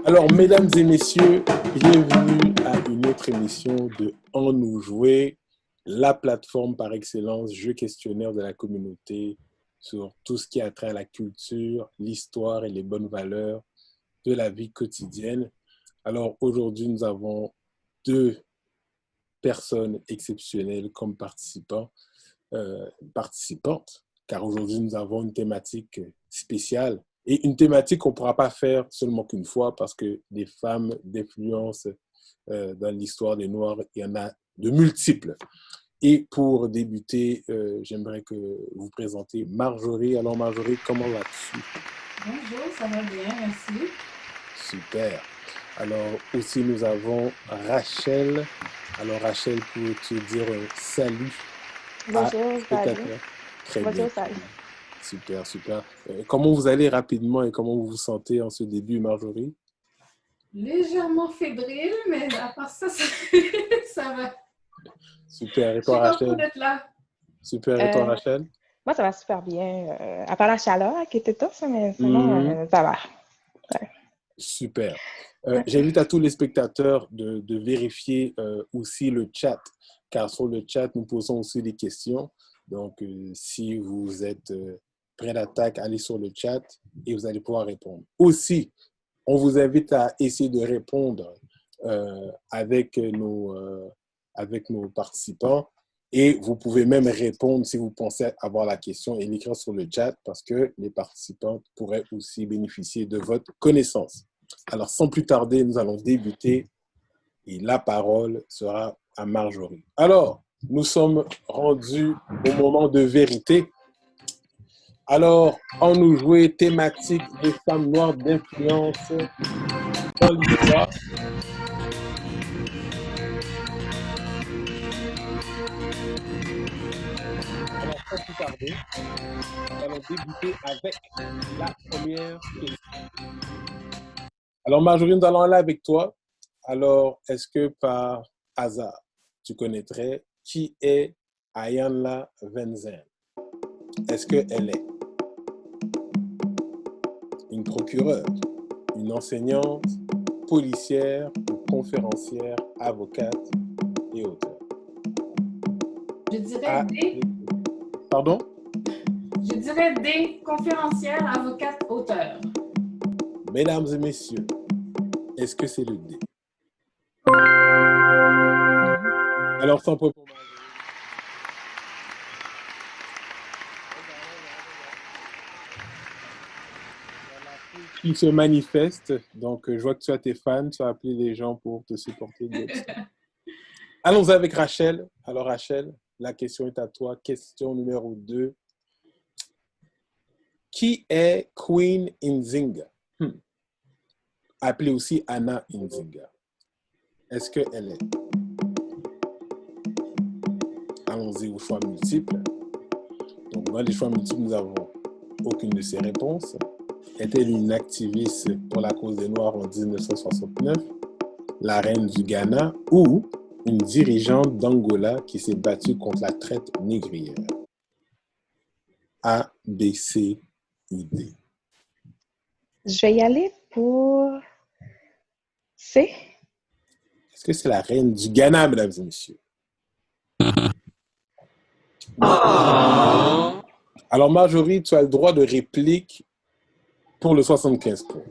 Alors, mesdames et messieurs, bienvenue à une autre émission de En nous jouer, la plateforme par excellence, jeu questionnaire de la communauté sur tout ce qui a trait à la culture, l'histoire et les bonnes valeurs de la vie quotidienne. Alors, aujourd'hui, nous avons deux personnes exceptionnelles comme participantes, car aujourd'hui, nous avons une thématique spéciale et une thématique qu'on ne pourra pas faire seulement qu'une fois parce que des femmes d'influence dans l'histoire des Noirs, il y en a de multiples. Et pour débuter, j'aimerais que vous présentiez Marjorie. Alors Marjorie, comment vas-tu? Bonjour, ça va bien, merci. Super. Alors aussi, nous avons Rachel. Alors Rachel, peux-tu dire salut à Bonjour, salut. spectateurs? Très bien, Bonjour, très salut. bien. Super, super. Comment vous allez rapidement et comment vous vous sentez en ce début, Marjorie? Légèrement fébrile, mais à part ça, ça va. Super. Et Je suis toi, contente Rachel? d'être là. Super. Et toi, Euh, Rachel? Moi, ça va super bien. À part la chaleur qui était tough, mais sinon, Mhm. ça va. Ouais. Super. J'invite à tous les spectateurs de vérifier aussi le chat, car sur le chat, nous posons aussi des questions. Donc, si vous êtes prêt d'attaque, allez sur le chat et vous allez pouvoir répondre. Aussi, on vous invite à essayer de répondre avec nos participants. Et vous pouvez même répondre si vous pensez avoir la question et l'écrire sur le chat parce que les participants pourraient aussi bénéficier de votre connaissance. Alors, sans plus tarder, nous allons débuter et la parole sera à Marjorie. Alors, nous sommes rendus au moment de vérité. Alors, en nous jouer thématique des femmes noires d'influence dans l'histoire. Alors, sans plus tarder, nous allons débuter avec la première question. Alors, Marjorie, nous allons aller avec toi. Alors, est-ce que par hasard, tu connaîtrais qui est Ayanna Venzen? Est-ce qu'elle est une procureure, une enseignante, policière ou conférencière, avocate et auteur? Je dirais Pardon? des conférencières, avocates, auteurs. Mesdames et messieurs, est-ce que c'est le D? Alors, sans point pour Marjorie. Qui se manifeste. Donc, je vois que tu as tes fans, tu as appelé les gens pour te supporter. Allons avec Rachel. Alors, Rachel, la question est à toi. Question numéro 2. Qui est Queen Nzinga? Appelée aussi Anna Nzinga. Est-ce qu'elle est? Allons-y aux choix multiples. Donc, dans les choix multiples, nous avons aucune de ces réponses. Est-elle une activiste pour la cause des Noirs en 1969, la reine du Ghana ou une dirigeante d'Angola qui s'est battue contre la traite négrière? A, B, C ou D? Je vais y aller pour C. Est-ce que c'est la reine du Ghana, mesdames et messieurs? Alors, Marjorie, tu as le droit de réplique pour le 75 points.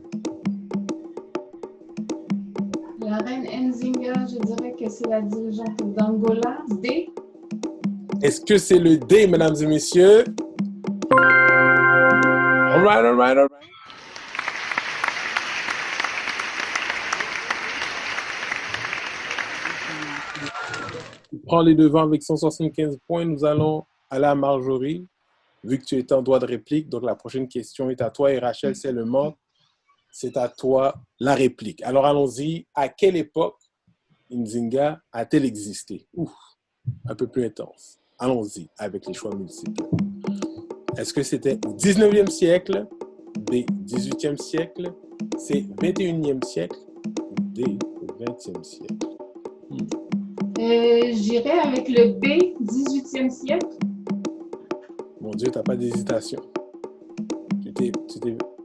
La reine Nzinga, je dirais que c'est la dirigeante d'Angola. D. Est-ce que c'est le D, mesdames et messieurs? All right, all right, all right. Prends les devants avec 175 points. Nous allons aller à Marjorie, vu que tu es en droit de réplique. Donc, la prochaine question est à toi. Et Rachel, c'est le mot. C'est à toi la réplique. Alors, allons-y. À quelle époque Nzinga a-t-elle existé? Ouf, un peu plus intense. Allons-y avec les choix multiples. Est-ce que c'était au 19e siècle, B, 18e siècle, C, 21e siècle, D, 20e siècle? J'irais avec le B, 18e siècle. Mon Dieu, t'as pas d'hésitation.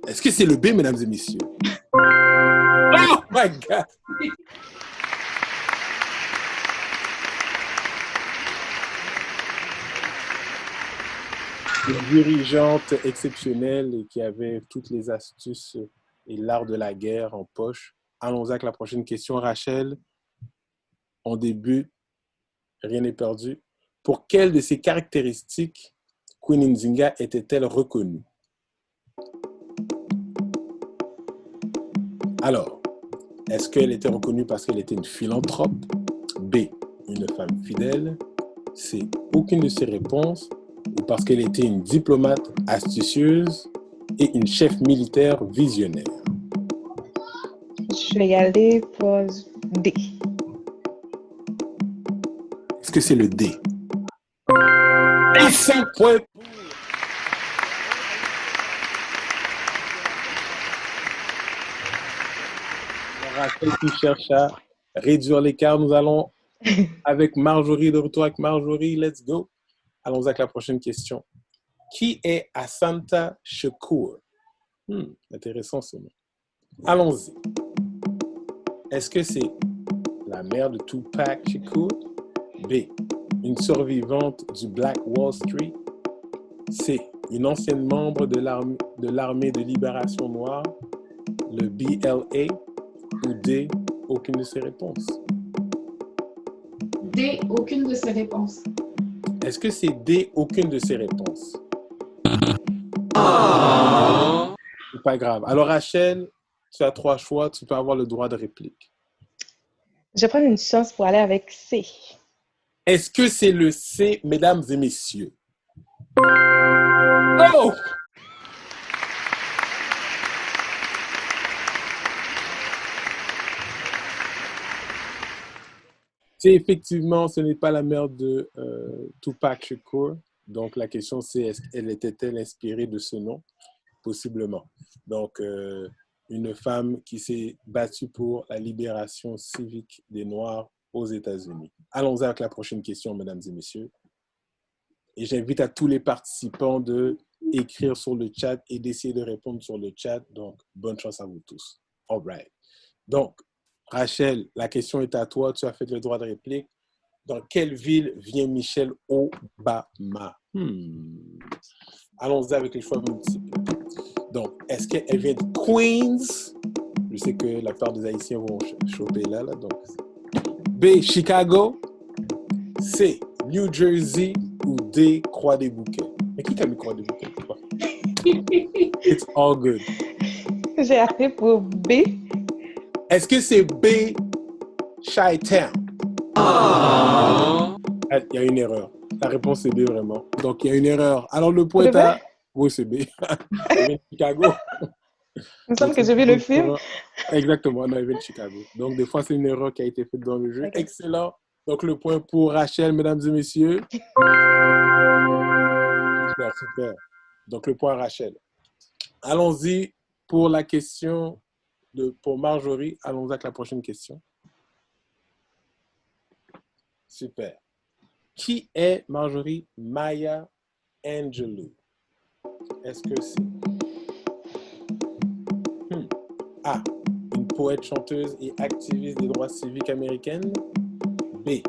Est-ce que c'est le B, mesdames et messieurs? my God! Une dirigeante exceptionnelle et qui avait toutes les astuces et l'art de la guerre en poche. Allons avec la prochaine question, Rachel. En début, rien n'est perdu. Pour quelle de ces caractéristiques Queen Nzinga était-elle reconnue? Alors, est-ce qu'elle était reconnue parce qu'elle était une philanthrope? B, une femme fidèle? C, aucune de ces réponses? Ou parce qu'elle était une diplomate astucieuse et une chef militaire visionnaire? Je vais y aller pour D. Est-ce que c'est le D? Et 100 points pour... Rachel qui cherche à réduire l'écart. Nous allons avec Marjorie, de retour avec Marjorie. Let's go. Allons avec la prochaine question. Qui est Asanta Shakur? Intéressant ce nom. Allons-y. Est-ce que c'est la mère de Tupac Shakur? B, une survivante du Black Wall Street? C, une ancienne membre de l'armée de libération noire, le BLA? Ou D, aucune de ces réponses? D, aucune de ces réponses. Est-ce que c'est D, aucune de ces réponses? C'est pas grave. Alors, Rachel, tu as 3 choix, tu peux avoir le droit de réplique. Je vais prendre une chance pour aller avec C. Est-ce que c'est le C, mesdames et messieurs? Oh! C'est effectivement, ce n'est pas la mère de Tupac Shakur. Donc, la question, c'est est-ce qu'elle était-elle inspirée de ce nom? Possiblement. Donc, une femme qui s'est battue pour la libération civique des Noirs aux États-Unis. Allons-y avec la prochaine question, mesdames et messieurs. Et j'invite à tous les participants d'écrire sur le chat et d'essayer de répondre sur le chat. Donc, bonne chance à vous tous. All right. Donc, Rachel, la question est à toi. Tu as fait le droit de réplique. Dans quelle ville vient Michelle Obama? Allons-y avec les choix multiples. Donc, est-ce qu'elle vient de Queens? Je sais que la part des Haïtiens vont choper là. Donc, B, Chicago. C, New Jersey. Ou D, Croix-des-Bouquets. Mais qui a mis Croix-des-Bouquets? It's all good. J'ai appelé pour B. Est-ce que c'est B, Chi-Town? Il y a une erreur. La réponse est B vraiment. Donc, il y a une erreur. Alors, le point est à... Oui, c'est B. Elle vient de Chicago. Il me semble que j'ai vu le film. Exactement, non, elle vient de Chicago. Donc, des fois, c'est une erreur qui a été faite dans le jeu. Okay. Excellent. Donc, le point pour Rachel, mesdames et messieurs. Super, super. Donc, le point à Rachel. Allons-y pour la question pour Marjorie. Allons-y avec la prochaine question. Super. Qui est Marjorie Maya Angelou? Est-ce que c'est A, une poète, chanteuse et activiste des droits civiques américaine? B,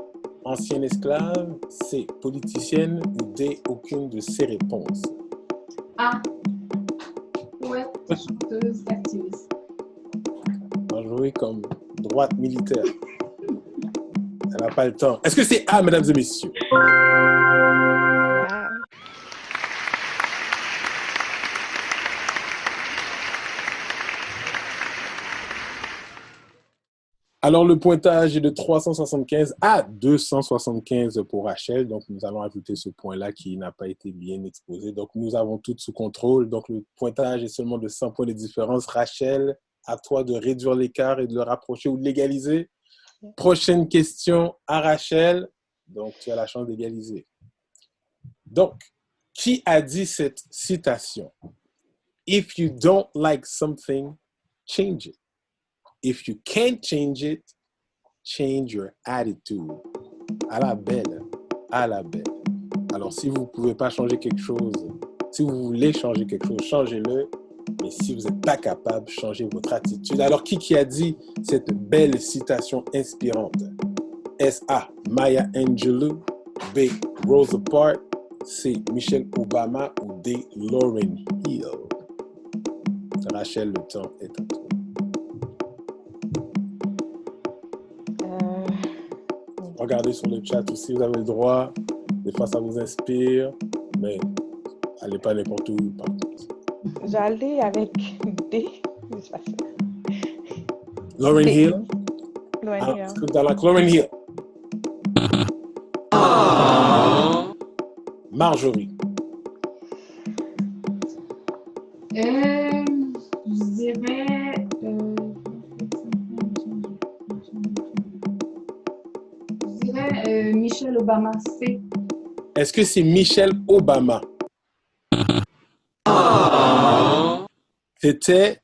ancienne esclave? C, politicienne? Ou D, aucune de ces réponses? A, poète, chanteuse, activiste. Marjorie comme droite militaire. Elle n'a pas le temps. Est-ce que c'est A, mesdames et messieurs? Alors, le pointage est de 375 à 275 pour Rachel. Donc, nous allons ajouter ce point-là qui n'a pas été bien exposé. Donc, nous avons tout sous contrôle. Donc, le pointage est seulement de 100 points de différence. Rachel, à toi de réduire l'écart et de le rapprocher ou de l'égaliser. Prochaine question à Rachel. Donc, tu as la chance d'égaliser. Donc, qui a dit cette citation? If you don't like something, change it. If you can't change it, change your attitude. À la belle, à la belle. Alors, si vous ne pouvez pas changer quelque chose, si vous voulez changer quelque chose, changez-le. Mais si vous n'êtes pas capable, changez votre attitude. Alors, qui a dit cette belle citation inspirante? Est-ce A. Maya Angelou, B. Rosa Parks, C. Michelle Obama ou D. Lauryn Hill? Rachel, le temps est à toi. Regardez sur le chat aussi, vous avez le droit. Des fois, ça vous inspire, mais allez pas n'importe où, par contre. J'allais avec D. Je sais pas ça. Lauryn D. Hill? Lauryn Hill. Dans la Lauryn Hill. Marjorie. Je dirais Michelle Obama, C. Est-ce que c'est Michelle Obama? C'était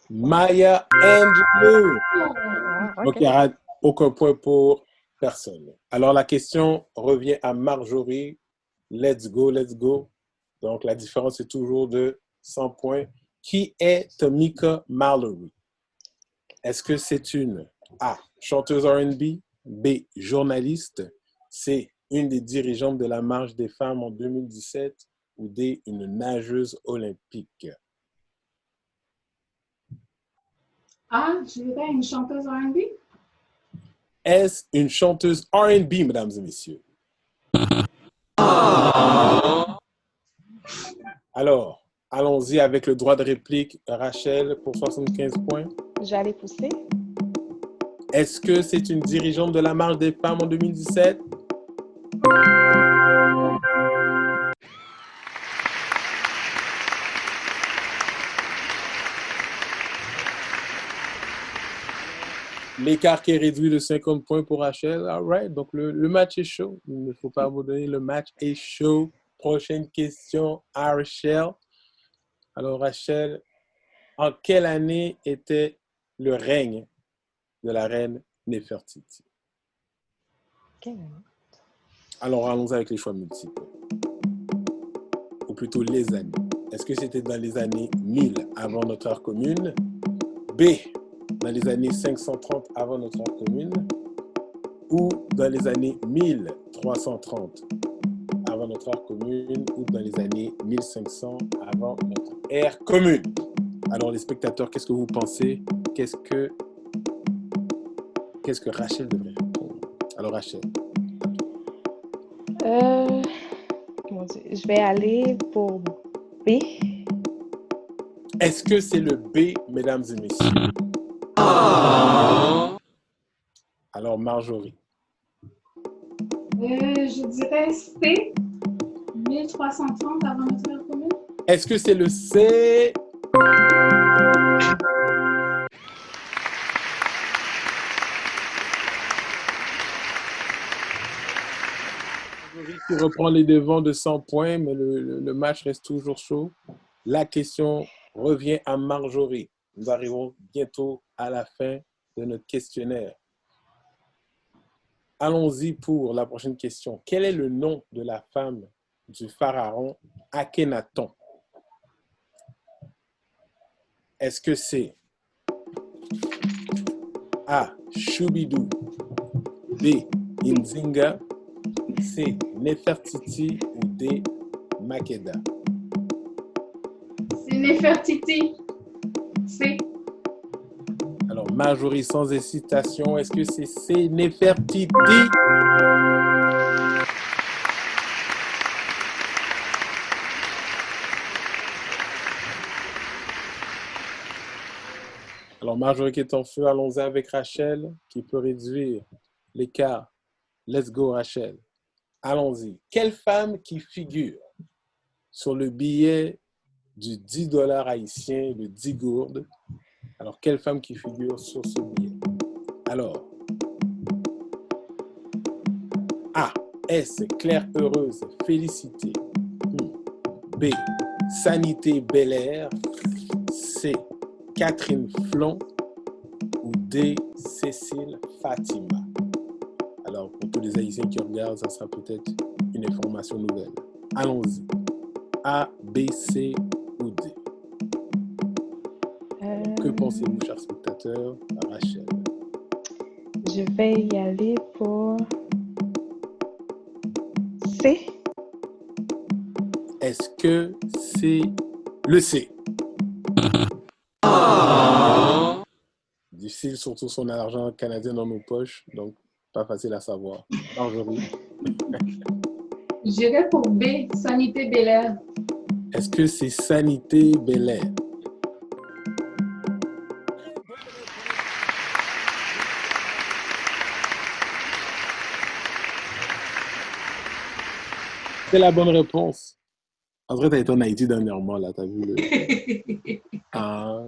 Maya Angelou. Ah, Donc, ok. il n'y aura aucun point pour personne. Alors, la question revient à Marjorie. Let's go, let's go. Donc, la différence est toujours de 100 points. Qui est Tamika Mallory? Est-ce que c'est une A, chanteuse R&B, B, journaliste, C, une des dirigeantes de la Marche des femmes en 2017 ou D, une nageuse olympique? Ah, je dirais une chanteuse R&B. Est-ce une chanteuse R&B, mesdames et messieurs? Alors, allons-y avec le droit de réplique. Rachel, pour 75 points. J'allais pousser. Est-ce que c'est une dirigeante de la Marche des femmes en 2017? L'écart qui est réduit de 50 points pour Rachel. All right. Donc, le match est chaud. Il ne faut pas abandonner. Le match est chaud. Prochaine question à Rachel. Alors, Rachel, en quelle année était le règne de la reine Néfertiti? Ok. Alors, allons avec les choix multiples. Ou plutôt les années. Est-ce que c'était dans les années 1000 avant notre ère commune? B, dans les années 530 avant notre ère commune? Ou dans les années 1330 avant notre ère commune? Ou dans les années 1500 avant notre ère commune? Alors, les spectateurs, qu'est-ce que vous pensez? Qu'est-ce que Rachel devrait répondre? Alors, Rachel. Comment dire? Je vais aller pour B. Est-ce que c'est le B, mesdames et messieurs? Alors, Marjorie. Je dirais C. 1330 avant notre ère commune. Est-ce que c'est le C? Marjorie qui reprend les devants de 100 points, mais le match reste toujours chaud. La question revient à Marjorie. Nous arrivons bientôt à la fin de notre questionnaire. Allons-y pour la prochaine question. Quel est le nom de la femme du pharaon Akhenaton? Est-ce que c'est A, Shubidou, B, Nzinga, C, Nefertiti ou D, Makeda? C'est Nefertiti. C. Alors, Marjorie, sans hésitation, est-ce que c'est C, Nefertiti? Alors, Marjorie qui est en feu, allons-y avec Rachel, qui peut réduire l'écart. Let's go, Rachel. Allons-y. Quelle femme qui figure sur le billet du 10 $ haïtien, le 10 gourdes? Alors, quelle femme qui figure sur ce billet? Alors, A. S. Claire Heureuse Félicité. B. Sanité Bel-Air. C. Catherine Flon ou D. Cécile Fatima. Alors, pour tous les Haïtiens qui regardent, ça sera peut-être une information nouvelle. Allons-y. A, B, C ou D. Que pensez-vous, chers spectateurs? Rachel. Je vais y aller pour C. Est-ce que c'est le C? Difficile, surtout si on a l'argent canadien dans nos poches, donc pas facile à savoir. Marjorie. J'irais pour B, Sanité Bel Air. Est-ce que c'est Sanité Bel Air? C'est la bonne réponse. André, t'as été en Haïti dernièrement, là, t'as vu le... Ah.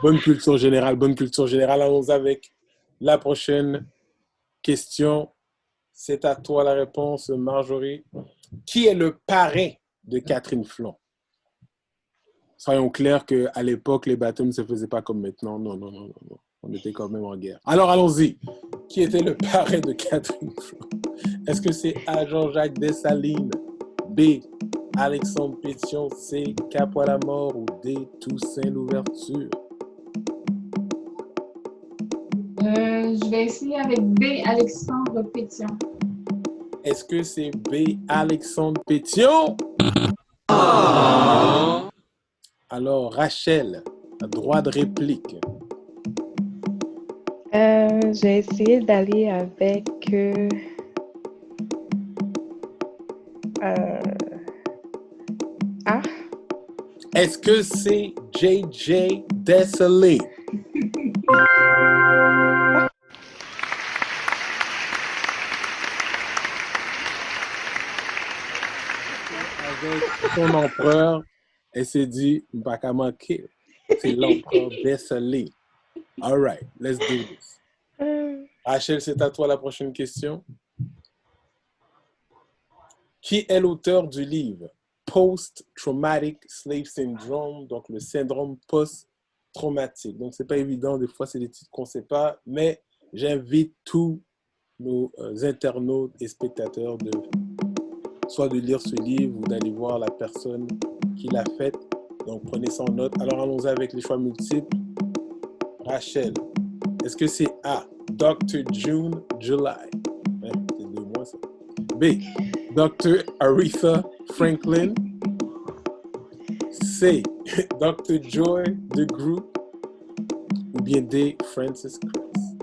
Bonne culture générale, bonne culture générale. Allons avec la prochaine question. C'est à toi la réponse, Marjorie. Qui est le parrain de Catherine Flanc? Soyons clairs qu'à l'époque, les baptêmes ne se faisaient pas comme maintenant. Non, non, non, non, non. On était quand même en guerre. Alors, allons-y. Qui était le parrain de Catherine Flanc? Est-ce que c'est A. Jean-Jacques Dessalines, B. Alexandre Pétion, C. Capois-la-Mort ou D. Toussaint Louverture? Je vais essayer avec B, Alexandre Pétion. Est-ce que c'est B. Alexandre Pétion? Alors, Rachel, droit de réplique. J'ai essayé d'aller avec A. Est-ce que c'est J.J. Dessalines? Avec son empereur, elle s'est dit, pas qu'à manquer. C'est l'empereur Dessalines. All right, let's do this. Rachel, c'est à toi la prochaine question. Qui est l'auteur du livre Post-Traumatic Slave Syndrome, donc le syndrome post-traumatique? Donc, c'est pas évident, des fois, c'est des titres qu'on ne sait pas, mais j'invite tous nos internautes et spectateurs soit de lire ce livre ou d'aller voir la personne qui l'a fait. Donc, prenez ça en note. Alors, allons-y avec les choix multiples. Rachel, est-ce que c'est A, Dr. June July? C'est 2 mois, ça. B, Dr. Aretha Franklin. C, Dr. Joy DeGroot. Ou bien D, Francis Criss.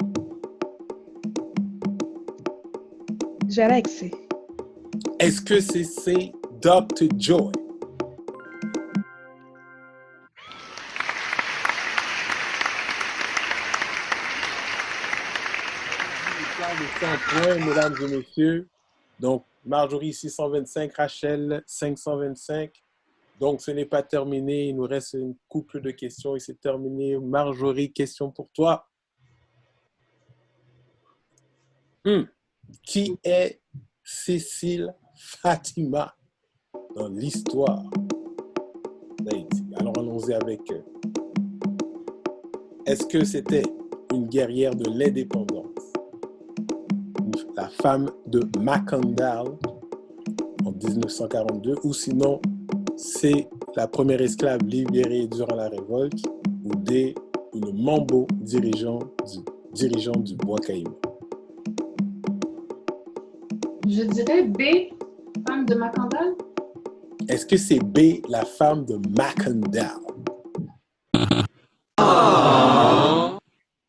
J'allais avec C. Est-ce que c'est C, Dr. Joy? De 100 points, mesdames et messieurs. Donc, Marjorie 625, Rachel 525. Donc, ce n'est pas terminé. Il nous reste une couple de questions et c'est terminé. Marjorie, question pour toi. Qui est Cécile Fatima dans l'histoire d'Haïti? Alors, allons-y avec... Est-ce que c'était une guerrière de l'indépendance? La femme de Macandal en 1942, ou sinon, c'est la première esclave libérée durant la révolte, ou D, une Mambo dirigeant du Bois Caïman. Je dirais B, femme de Macandal. Est-ce que c'est B, la femme de Macandal?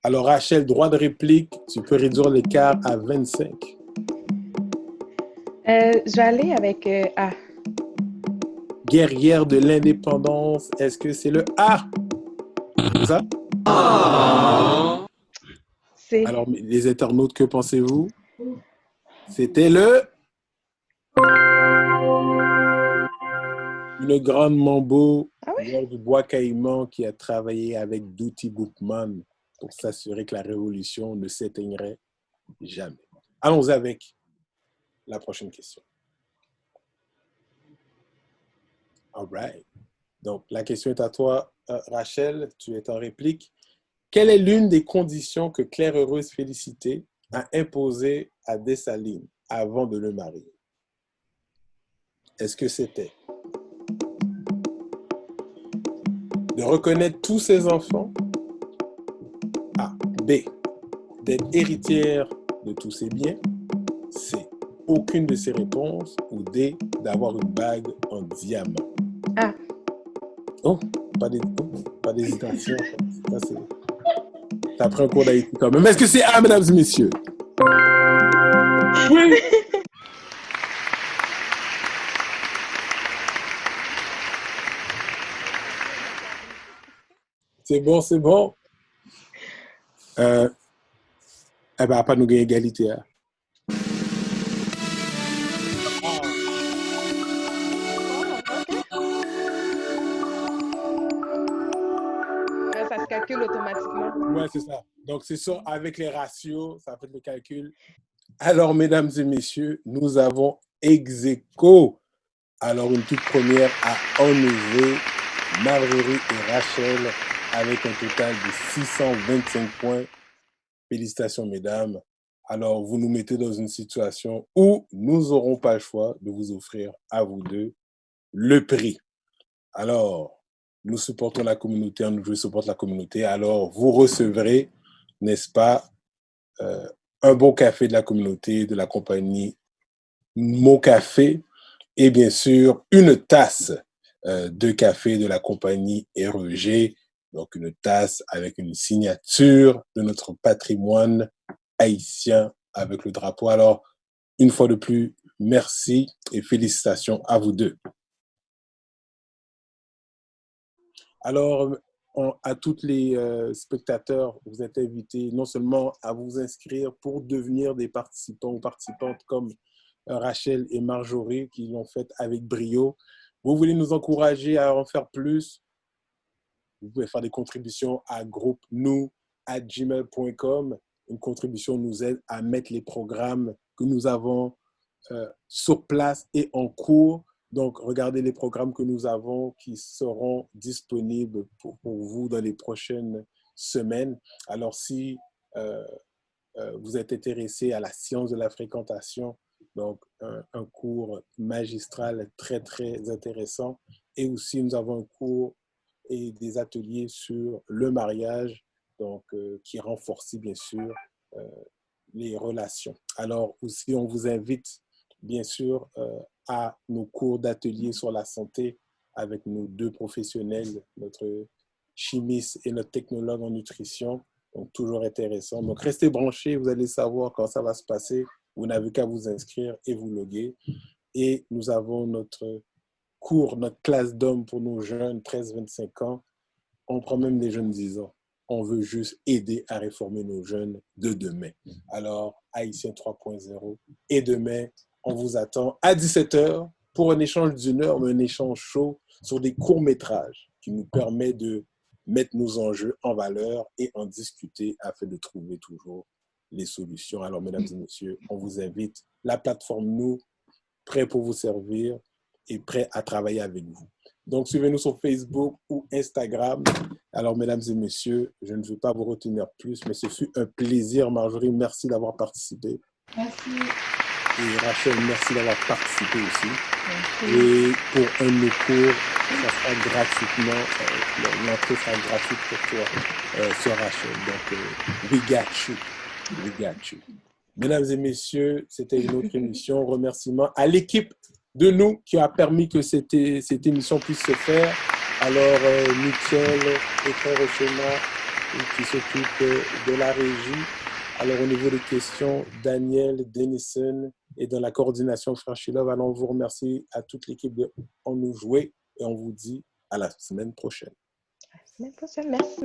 Alors, Rachel, droit de réplique, tu peux réduire l'écart à 25. Je vais aller avec A. Guerrière de l'indépendance, est-ce que c'est le A? C'est ça? C. Alors, les internautes, que pensez-vous? C'était le... Une grande Mambo du Bois Caïman qui a travaillé avec Douty Boukman pour s'assurer que la révolution ne s'éteignerait jamais. Allons avec la prochaine question. All right. Donc, la question est à toi, Rachel. Tu es en réplique. Quelle est l'une des conditions que Claire Heureuse Félicité a imposées à Dessalines avant de le marier? Est-ce que c'était de reconnaître tous ses enfants. A. B. D'être héritière de tous ses biens. C. Aucune de ces réponses. Ou D. D'avoir une bague en diamant. Ah. Oh, pas d'hésitation. T'as pris un cours d'Haïti quand même. Est-ce que c'est A, mesdames et messieurs? Oui. C'est bon, c'est bon. Eh ben, pas nous gagner égalité. Hein. Là, ça se calcule automatiquement. Ouais, c'est ça. Donc, c'est ça, avec les ratios, ça fait le calcul. Alors, mesdames et messieurs, nous avons ex aequo. Alors, une toute première à enlever Marjorie et Rachel avec un total de 625 points. Félicitations, mesdames. Alors, vous nous mettez dans une situation où nous n'aurons pas le choix de vous offrir à vous deux le prix. Alors, nous supportons la communauté, je supporte la communauté. Alors, vous recevrez, n'est-ce pas, un bon café de la communauté, de la compagnie Mon Café, et bien sûr, une tasse de café de la compagnie REG, donc une tasse avec une signature de notre patrimoine haïtien avec le drapeau. Alors, une fois de plus, merci et félicitations à vous deux. Alors, à tous les spectateurs, vous êtes invités non seulement à vous inscrire pour devenir des participants ou participantes comme Rachel et Marjorie qui l'ont fait avec brio. Vous voulez nous encourager à en faire plus? Vous pouvez faire des contributions à groupe-nous@gmail.com. Une contribution nous aide à mettre les programmes que nous avons sur place et en cours. Donc, regardez les programmes que nous avons qui seront disponibles pour vous dans les prochaines semaines. Alors, si vous êtes intéressé à la science de la fréquentation, donc un cours magistral très, très intéressant. Et aussi, nous avons un cours et des ateliers sur le mariage, donc qui renforcent bien sûr les relations. Alors aussi, on vous invite bien sûr à nos cours d'atelier sur la santé avec nos deux professionnels, notre chimiste et notre technologue en nutrition. Donc, toujours intéressant. Donc, restez branchés, vous allez savoir quand ça va se passer. Vous n'avez qu'à vous inscrire et vous loguer. Et nous avons notre cours, notre classe d'hommes pour nos jeunes, 13-25 ans. On prend même des jeunes 10 ans. On veut juste aider à réformer nos jeunes de demain. Alors, Haïtien 3.0. Et demain, on vous attend à 17h pour un échange d'une heure, mais un échange chaud sur des courts-métrages qui nous permet de mettre nos enjeux en valeur et en discuter afin de trouver toujours les solutions. Alors, mesdames et messieurs, on vous invite. La plateforme Nous, prêt pour vous servir et prêt à travailler avec vous. Donc, suivez-nous sur Facebook ou Instagram. Alors, mesdames et messieurs, je ne veux pas vous retenir plus, mais ce fut un plaisir. Marjorie, merci d'avoir participé. Merci. Et Rachel, merci d'avoir participé aussi. Merci. Et pour un de nos cours, ça sera gratuitement, l'entrée sera gratuite pour toi sur Rachel. Donc, we got you. We got you. Mesdames et messieurs, c'était une autre émission. Remerciements à l'équipe de Nous qui a permis que cette émission puisse se faire. Alors, Michel et Rochema qui s'occupe de la régie. Alors, au niveau des questions, Daniel, Denison et dans la coordination Franchilove. Alors, on vous remercie à toute l'équipe de On nous jouer et on vous dit à la semaine prochaine. À la semaine prochaine, merci.